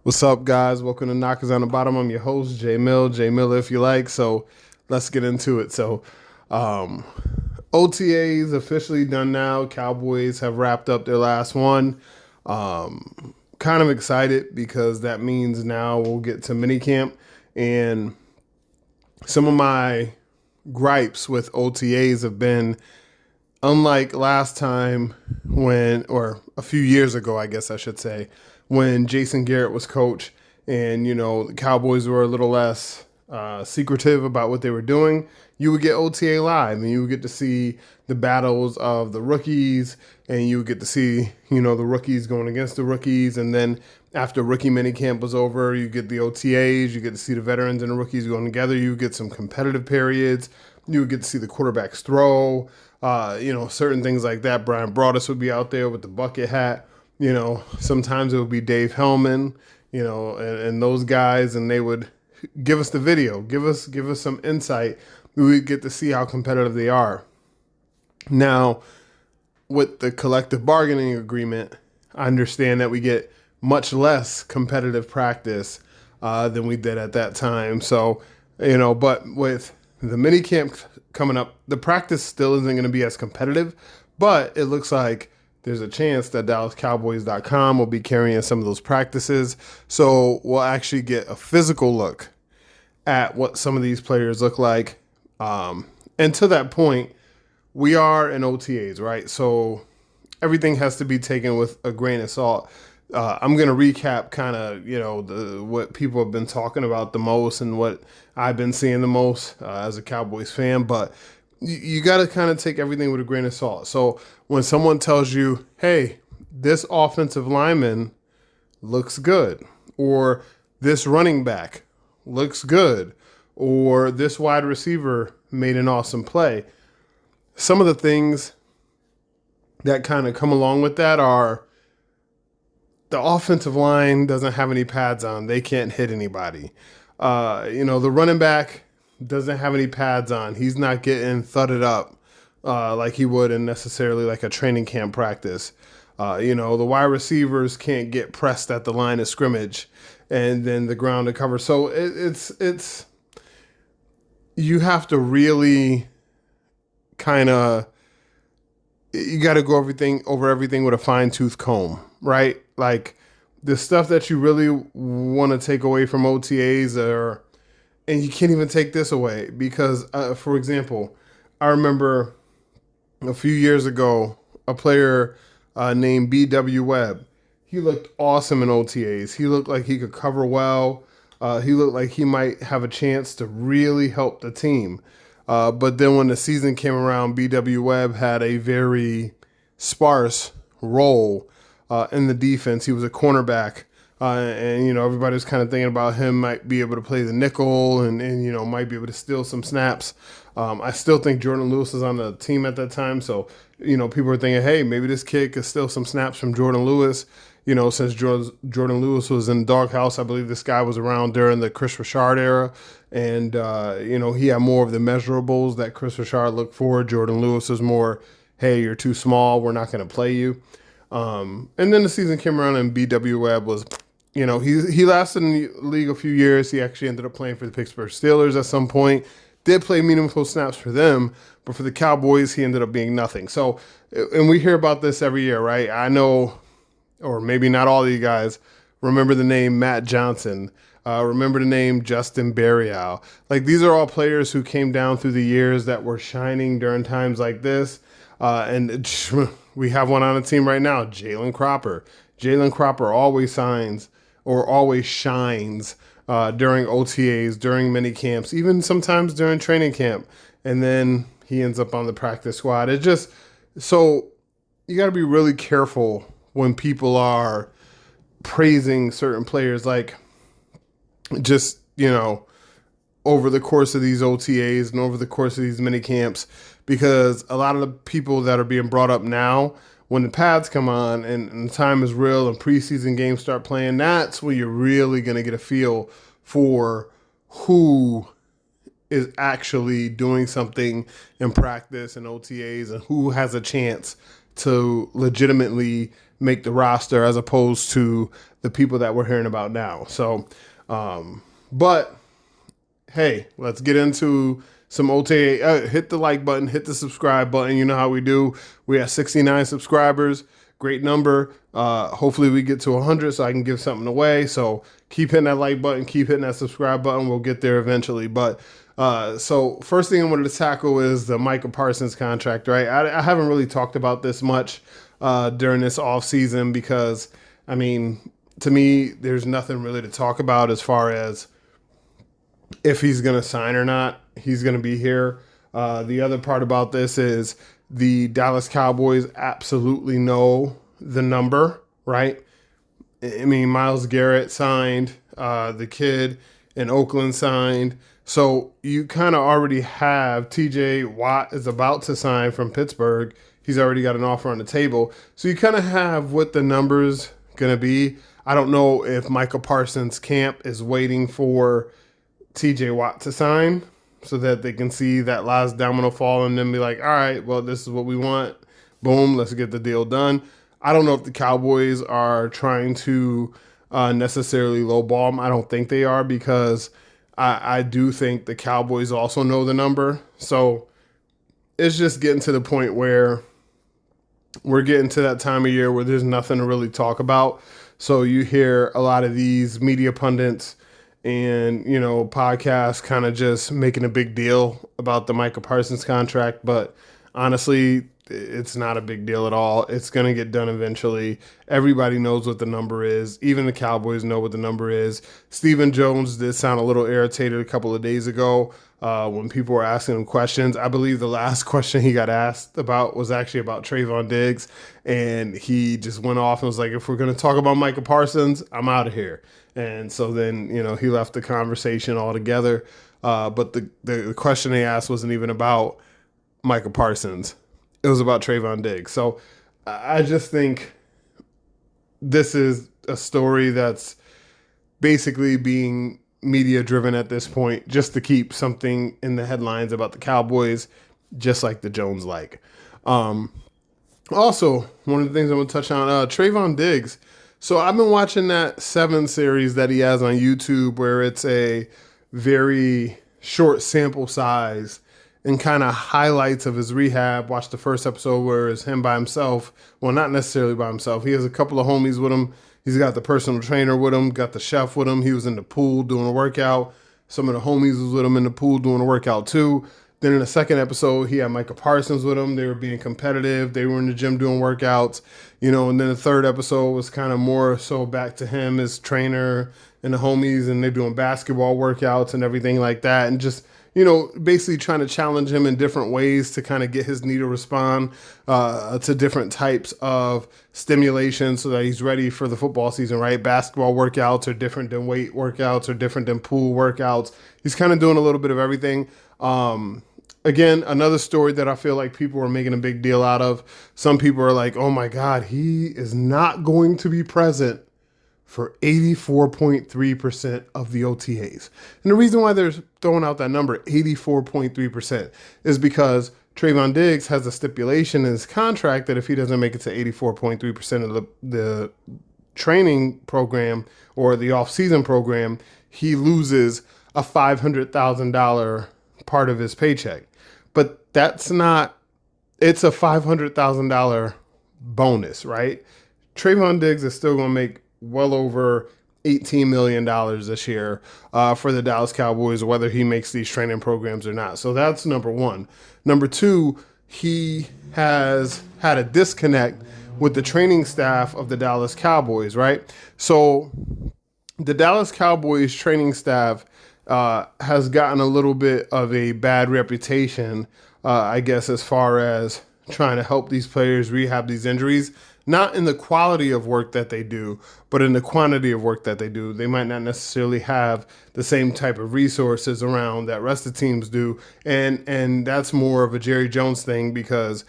What's up, guys? Welcome to Knockers on the Bottom. I'm your host, J Mill. J Miller, if you like. So let's get into it. Um, OTAs officially done now. Cowboys have wrapped up their last one. Kind of excited because that means now we'll get to minicamp. And some of my gripes with OTAs have been unlike last time or a few years ago, I guess I should say, when Jason Garrett was coach and, the Cowboys were a little less secretive about what they were doing. You would get OTA live and you would get to see the battles of the rookies and you would get to see, the rookies going against the rookies. And then after rookie minicamp was over, you get the OTAs, you get to see the veterans and the rookies going together. You get some competitive periods. You would get to see the quarterbacks throw, certain things like that. Brian Broaddus would be out there with the bucket hat. Sometimes it would be Dave Hellman, and those guys, and they would give us the video, give us some insight. We would get to see how competitive they are. Now, with the collective bargaining agreement, I understand that we get much less competitive practice than we did at that time. So, but with the mini camp coming up, the practice still isn't going to be as competitive, but it looks like there's a chance that DallasCowboys.com will be carrying some of those practices. So we'll actually get a physical look at what some of these players look like. And to that point, we are in OTAs, right? So everything has to be taken with a grain of salt. I'm going to recap kind of, what people have been talking about the most and what I've been seeing the most as a Cowboys fan. But you got to kind of take everything with a grain of salt. So when someone tells you, hey, this offensive lineman looks good, or this running back looks good, or this wide receiver made an awesome play, some of the things that kind of come along with that are the offensive line doesn't have any pads on. They can't hit anybody. The running back doesn't have any pads on. He's not getting thudded up like he would in necessarily like a training camp practice. The wide receivers can't get pressed at the line of scrimmage and then the ground to cover. So it's you have to really kind of you got to go over everything with a fine tooth comb, right? Like the stuff that you really want to take away from OTAs and you can't even take this away because, for example, I remember a few years ago, a player named B.W. Webb. He looked awesome in OTAs. He looked like he could cover well. He looked like he might have a chance to really help the team. But then when the season came around, B.W. Webb had a very sparse role in the defense. He was a cornerback. And everybody was kind of thinking about him might be able to play the nickel and might be able to steal some snaps. I still think Jordan Lewis was on the team at that time. So, people were thinking, hey, maybe this kid could steal some snaps from Jordan Lewis. Since Jordan Lewis was in the doghouse, I believe this guy was around during the Chris Richard era. And, he had more of the measurables that Chris Richard looked for. Jordan Lewis was more, hey, you're too small. We're not going to play you. And then the season came around and B.W. Webb was, he lasted in the league a few years. He actually ended up playing for the Pittsburgh Steelers at some point. Did play meaningful snaps for them, but for the Cowboys, he ended up being nothing. So, and we hear about this every year, right? I know, or maybe not all of you guys, remember the name Matt Johnson. Remember the name Justin Berrial. Like, these are all players who came down through the years that were shining during times like this. And we have one on the team right now, Jalen Cropper. Jalen Cropper always shines during OTAs, during mini camps, even sometimes during training camp. And then he ends up on the practice squad. It just, so you got to be really careful when people are praising certain players, like just, over the course of these OTAs and over the course of these mini camps, because a lot of the people that are being brought up now, when the pads come on and the time is real and preseason games start playing, that's when you're really going to get a feel for who is actually doing something in practice and OTAs and who has a chance to legitimately make the roster as opposed to the people that we're hearing about now. So, but hey, let's get into some OTA. Hit the like button, hit the subscribe button. You know how we do. We have 69 subscribers. Great number. Hopefully we get to 100 so I can give something away. So keep hitting that like button, keep hitting that subscribe button. We'll get there eventually. But so first thing I wanted to tackle is the Micah Parsons contract, right? I haven't really talked about this much during this off season because, I mean, to me, there's nothing really to talk about as far as if he's going to sign or not. He's going to be here. The other part about this is the Dallas Cowboys absolutely know the number, right? I mean, Myles Garrett signed, the kid in Oakland signed. So you kind of already have TJ Watt is about to sign from Pittsburgh. He's already got an offer on the table. So you kind of have what the number's going to be. I don't know if Micah Parsons' camp is waiting for TJ Watt to sign so that they can see that last domino fall and then be like, all right, well, this is what we want. Boom, let's get the deal done. I don't know if the Cowboys are trying to necessarily lowball him. I don't think they are because I do think the Cowboys also know the number. So it's just getting to the point where we're getting to that time of year where there's nothing to really talk about. So you hear a lot of these media pundits and, you know, podcasts kind of just making a big deal about the Micah Parsons contract. But honestly, it's not a big deal at all. It's going to get done eventually. Everybody knows what the number is. Even the Cowboys know what the number is. Stephen Jones did sound a little irritated a couple of days ago when people were asking him questions. I believe the last question he got asked about was actually about Trayvon Diggs. And he just went off and was like, if we're going to talk about Micah Parsons, I'm out of here. And so then, you know, he left the conversation altogether. But the question they asked wasn't even about Micah Parsons. It was about Trayvon Diggs. So I just think this is a story that's basically being media driven at this point just to keep something in the headlines about the Cowboys, just like the Jones like. Also, one of the things I'm going to touch on, Trayvon Diggs. So I've been watching that 7 series that he has on YouTube where it's a very short sample size and kind of highlights of his rehab. Watched the first episode where it's him by himself. Well, not necessarily by himself. He has a couple of homies with him. He's got the personal trainer with him, got the chef with him. He was in the pool doing a workout. Some of the homies was with him in the pool doing a workout too. Then in the second episode, he had Micah Parsons with him. They were being competitive. They were in the gym doing workouts, you know. And then the third episode was kind of more so back to him as trainer and the homies, and they're doing basketball workouts and everything like that. And just, you know, basically trying to challenge him in different ways to kind of get his knee to respond to different types of stimulation so that he's ready for the football season, right? Basketball workouts are different than weight workouts or different than pool workouts. He's kind of doing a little bit of everything. Again, another story that I feel like people are making a big deal out of. Some people are like, oh my God, he is not going to be present for 84.3% of the OTAs. And the reason why they're throwing out that number, 84.3%, is because Trayvon Diggs has a stipulation in his contract that if he doesn't make it to 84.3% of the training program or the off-season program, he loses a $500,000 part of his paycheck. But that's not, it's a $500,000 bonus, right? Trayvon Diggs is still going to make well over $18 million this year for the Dallas Cowboys, whether he makes these training programs or not. So that's number one. Number two, he has had a disconnect with the training staff of the Dallas Cowboys, right? So the Dallas Cowboys training staff has gotten a little bit of a bad reputation, I guess, as far as trying to help these players rehab these injuries. Not in the quality of work that they do, but in the quantity of work that they do. They might not necessarily have the same type of resources around that rest of the teams do. And that's more of a Jerry Jones thing because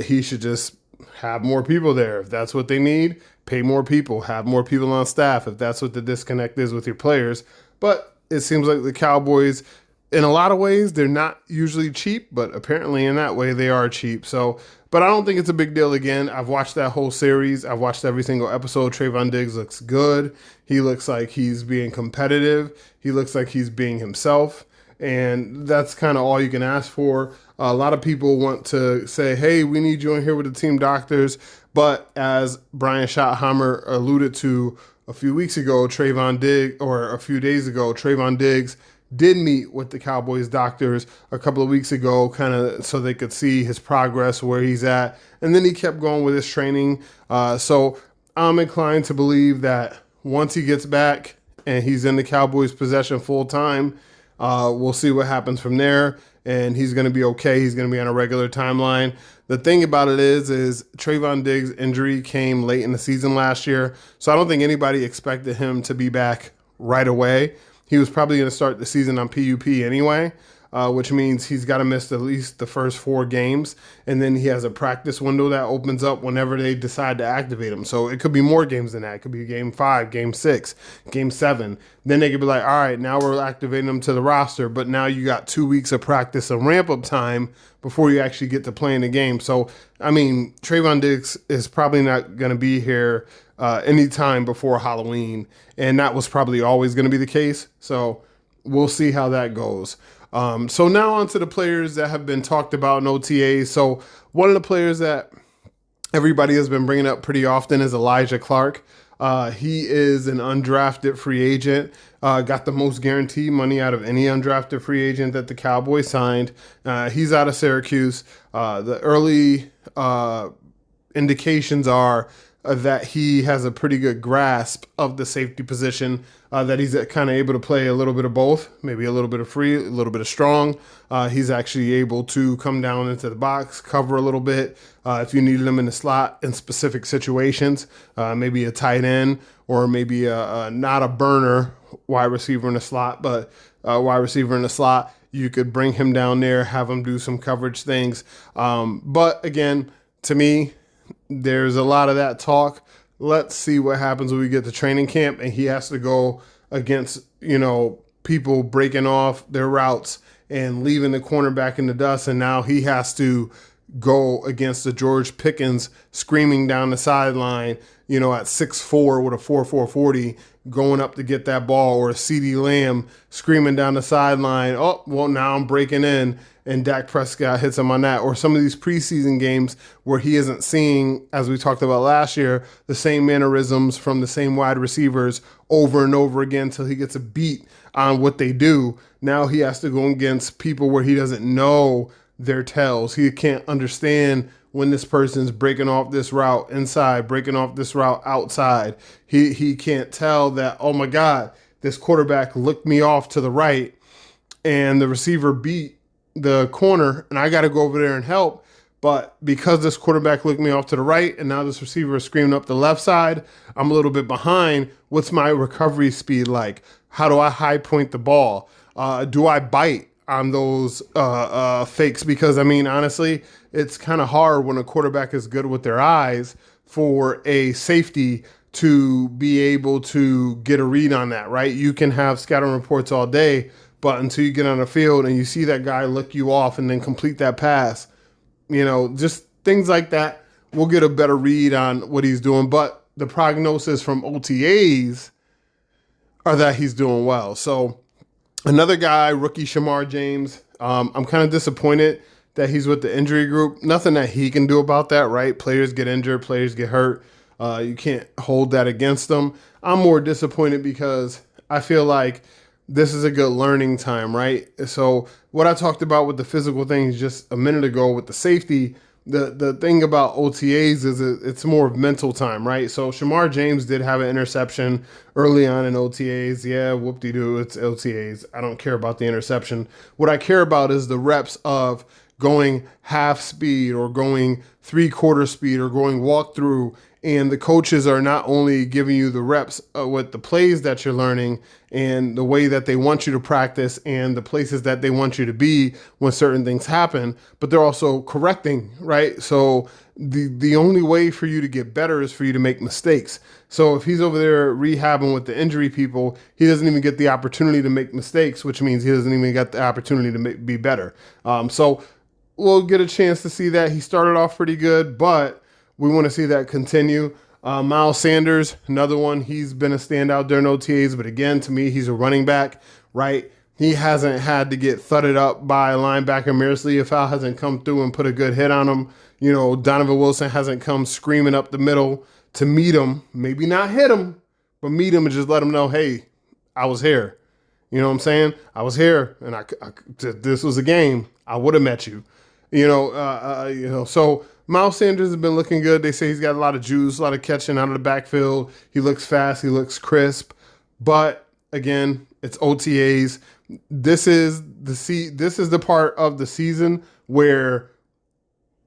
he should just have more people there. If that's what they need, pay more people, have more people on staff if that's what the disconnect is with your players. But it seems like the Cowboys in a lot of ways, they're not usually cheap, but apparently in that way they are cheap. So, but I don't think it's a big deal again. I've watched that whole series. I've watched every single episode. Trayvon Diggs looks good. He looks like he's being competitive. He looks like he's being himself. And that's kind of all you can ask for. A lot of people want to say, hey, we need you in here with the team doctors. But as Brian Schottenheimer alluded to a few weeks ago, Trayvon Diggs, or a few days ago, Trayvon Diggs did meet with the Cowboys doctors a couple of weeks ago, kind of so they could see his progress, where he's at. And then he kept going with his training. So I'm inclined to believe that once he gets back and he's in the Cowboys' possession full time, we'll see what happens from there. And he's going to be okay. He's going to be on a regular timeline. The thing about it is Trayvon Diggs' injury came late in the season last year. So I don't think anybody expected him to be back right away. He was probably going to start the season on PUP anyway, which means he's got to miss at least the first 4 games. And then he has a practice window that opens up whenever they decide to activate him. So it could be more games than that. It could be game 5, game 6, game 7. Then they could be like, all right, now we're activating him to the roster. But now you got 2 weeks of practice and ramp-up time before you actually get to playing the game. So, I mean, Trayvon Diggs is probably not going to be here anytime before Halloween. And that was probably always going to be the case. So we'll see how that goes. So now on to the players that have been talked about in OTAs. So one of the players that everybody has been bringing up pretty often is Elijah Clark. He is an undrafted free agent, got the most guaranteed money out of any undrafted free agent that the Cowboys signed. He's out of Syracuse. The early indications are that he has a pretty good grasp of the safety position, that he's kind of able to play a little bit of both, maybe a little bit of free, a little bit of strong. He's actually able to come down into the box, cover a little bit if you needed him in the slot in specific situations, maybe a tight end or maybe not a burner wide receiver in the slot, but a wide receiver in the slot. You could bring him down there, have him do some coverage things. But again, to me, there's a lot of that talk. Let's see what happens when we get to training camp and he has to go against, people breaking off their routes and leaving the cornerback in the dust. And now he has to go against the George Pickens screaming down the sideline, at 6'4" with a 4.4 40 going up to get that ball, or a CeeDee Lamb screaming down the sideline. Oh, well, now I'm breaking in. And Dak Prescott hits him on that. Or some of these preseason games where he isn't seeing, as we talked about last year, the same mannerisms from the same wide receivers over and over again until he gets a beat on what they do. Now he has to go against people where he doesn't know their tells. He can't understand when this person's breaking off this route inside, breaking off this route outside. He can't tell that, oh my God, this quarterback looked me off to the right and the receiver beat the corner and I got to go over there and help. But because this quarterback looked me off to the right and now this receiver is screaming up the left side, I'm a little bit behind. What's my recovery speed like? How do I high point the ball? Do I bite on those fakes? Because, honestly, it's kind of hard when a quarterback is good with their eyes for a safety to be able to get a read on that, right? You can have scouting reports all day, but until you get on the field and you see that guy look you off and then complete that pass, just things like that, we'll get a better read on what he's doing. But the prognosis from OTAs are that he's doing well. So another guy, rookie Shamar James, I'm kind of disappointed that he's with the injury group. Nothing that he can do about that, right? Players get injured, players get hurt. You can't hold that against them. I'm more disappointed because I feel like this is a good learning time, right? So what I talked about with the physical things just a minute ago with the safety, the thing about OTAs is it's more of mental time, right? So Shamar James did have an interception early on in OTAs. Yeah, whoop-de-doo, it's OTAs. I don't care about the interception. What I care about is the reps of going half speed or going 3/4 speed or going walk through. And the coaches are not only giving you the reps with the plays that you're learning and the way that they want you to practice and the places that they want you to be when certain things happen, but they're also correcting, right? So the only way for you to get better is for you to make mistakes. So if he's over there rehabbing with the injury people, he doesn't even get the opportunity to make mistakes, which means he doesn't even get the opportunity to be better. So we'll get a chance to see that. He started off pretty good, but we want to see that continue. Miles Sanders, another one. He's been a standout during OTAs, but again, to me, he's a running back, right? He hasn't had to get thudded up by a linebacker. Mirsley, if Al hasn't come through and put a good hit on him. Donovan Wilson hasn't come screaming up the middle to meet him. Maybe not hit him, but meet him and just let him know, hey, I was here. You know what I'm saying? I was here, and this was a game. I would have met you. So Miles Sanders has been looking good. They say he's got a lot of juice, a lot of catching out of the backfield. He looks fast. He looks crisp. But again, it's OTAs. This is the part of the season where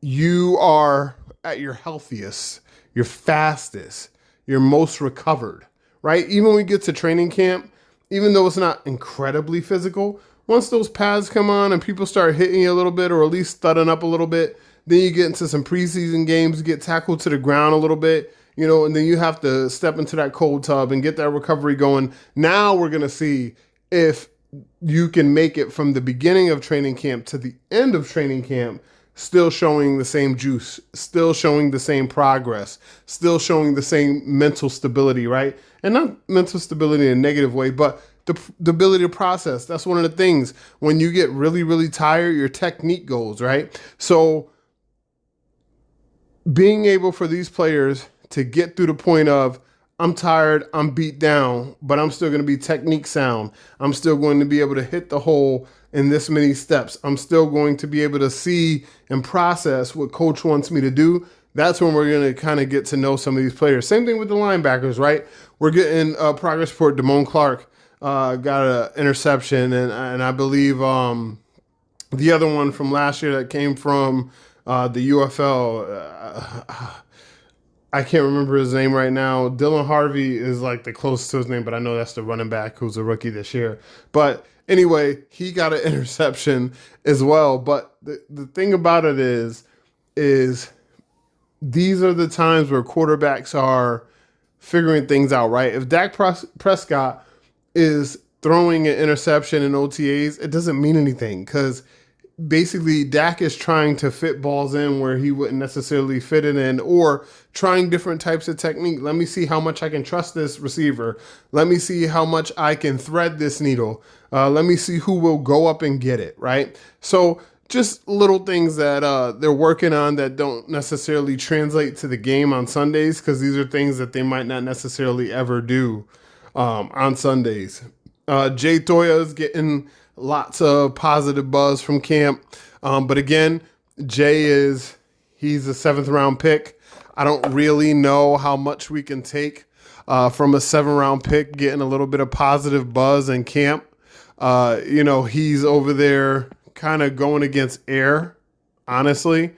you are at your healthiest, your fastest, your most recovered, right? Even when we get to training camp, even though it's not incredibly physical, once those pads come on and people start hitting you a little bit or at least thudding up a little bit, then you get into some preseason games, get tackled to the ground a little bit, and then you have to step into that cold tub and get that recovery going. Now we're going to see if you can make it from the beginning of training camp to the end of training camp, still showing the same juice, still showing the same progress, still showing the same mental stability, right? And not mental stability in a negative way, but the ability to process. That's one of the things. When you get really, really tired, your technique goes, right? So being able for these players to get through the point of, I'm tired, I'm beat down, but I'm still going to be technique sound. I'm still going to be able to hit the hole in this many steps. I'm still going to be able to see and process what coach wants me to do. That's when we're going to kind of get to know some of these players. Same thing with the linebackers, right? We're getting a progress report. Damone Clark got an interception, and I believe the other one from last year that came from the UFL, I can't remember his name right now. Dylan Harvey is like the closest to his name, but I know that's the running back who's a rookie this year. But anyway, he got an interception as well. But the thing about it is these are the times where quarterbacks are figuring things out, right? If Dak Prescott is throwing an interception in OTAs, it doesn't mean anything because basically Dak is trying to fit balls in where he wouldn't necessarily fit it in, or trying different types of technique. Let me see how much I can trust this receiver. Let me see how much I can thread this needle. Let me see who will go up and get it, right? So just little things that they're working on that don't necessarily translate to the game on Sundays, because these are things that they might not necessarily ever do on Sundays. Jay Toya is getting lots of positive buzz from camp. But again, he's a 7th round pick. I don't really know how much we can take from a 7th round pick getting a little bit of positive buzz in camp. He's over there kind of going against air, honestly.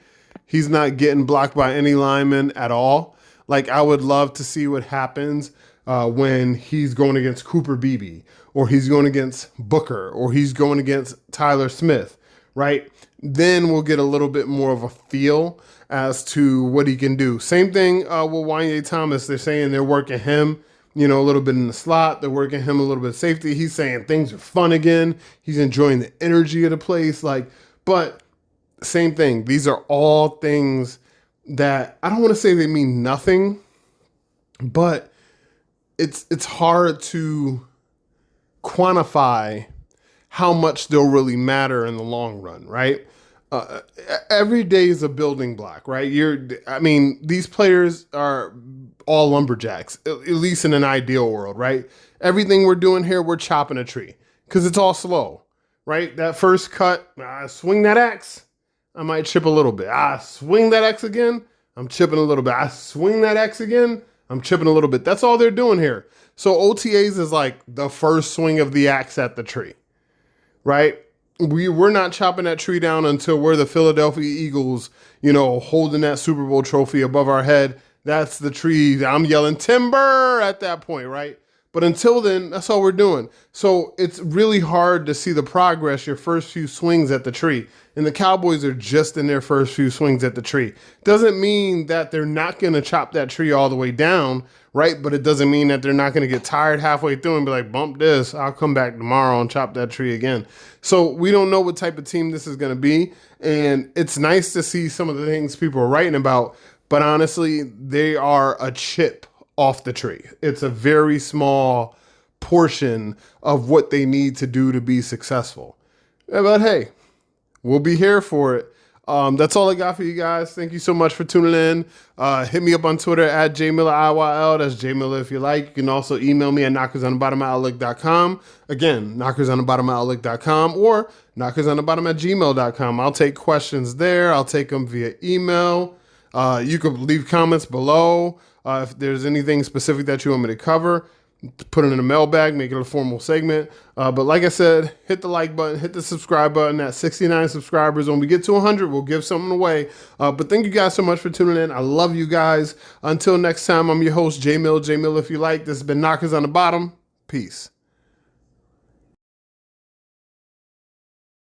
He's not getting blocked by any lineman at all. Like, I would love to see what happens when he's going against Cooper Beebe, or he's going against Booker, or he's going against Tyler Smith, right? Then we'll get a little bit more of a feel as to what he can do. Same thing with Wanye Thomas. They're saying they're working him, a little bit in the slot. They're working him a little bit of safety. He's saying things are fun again. He's enjoying the energy of the place. But same thing. These are all things that I don't want to say they mean nothing, but it's hard to quantify how much they'll really matter in the long run, right? Every day is a building block, right? These players are all lumberjacks, at least in an ideal world, right? Everything we're doing here, we're chopping a tree because it's all slow, right? That first cut, I swing that axe, I might chip a little bit. I swing that axe again, I'm chipping a little bit. I swing that axe again, I'm chipping a little bit. That's all they're doing here. So OTAs is like the first swing of the axe at the tree, right? We're not chopping that tree down until we're the Philadelphia Eagles, holding that Super Bowl trophy above our head. That's the tree. I'm yelling timber at that point, right? But until then, that's all we're doing. So it's really hard to see the progress your first few swings at the tree. And the Cowboys are just in their first few swings at the tree. Doesn't mean that they're not going to chop that tree all the way down, right? But it doesn't mean that they're not going to get tired halfway through and be like, bump this, I'll come back tomorrow and chop that tree again. So we don't know what type of team this is going to be. And it's nice to see some of the things people are writing about. But honestly, they are a chip off the tree. It's a very small portion of what they need to do to be successful. But hey, we'll be here for it. That's all I got for you guys. Thank you so much for tuning in. Hit me up on Twitter at jmillerIYL. That's jmiller if you like. You can also email me at knockersonthebottom@outlook.com. Again, knockersonthebottom@outlook.com or knockersonthebottom@gmail.com. I'll take questions there. I'll take them via email. You could leave comments below. If there's anything specific that you want me to cover, put it in a mailbag, make it a formal segment. But like I said, hit the like button, hit the subscribe button. At 69 subscribers, when we get to 100, we'll give something away. But thank you guys so much for tuning in. I love you guys. Until next time, I'm your host, J Mill if you like. This has been Knockers on the Bottom. Peace.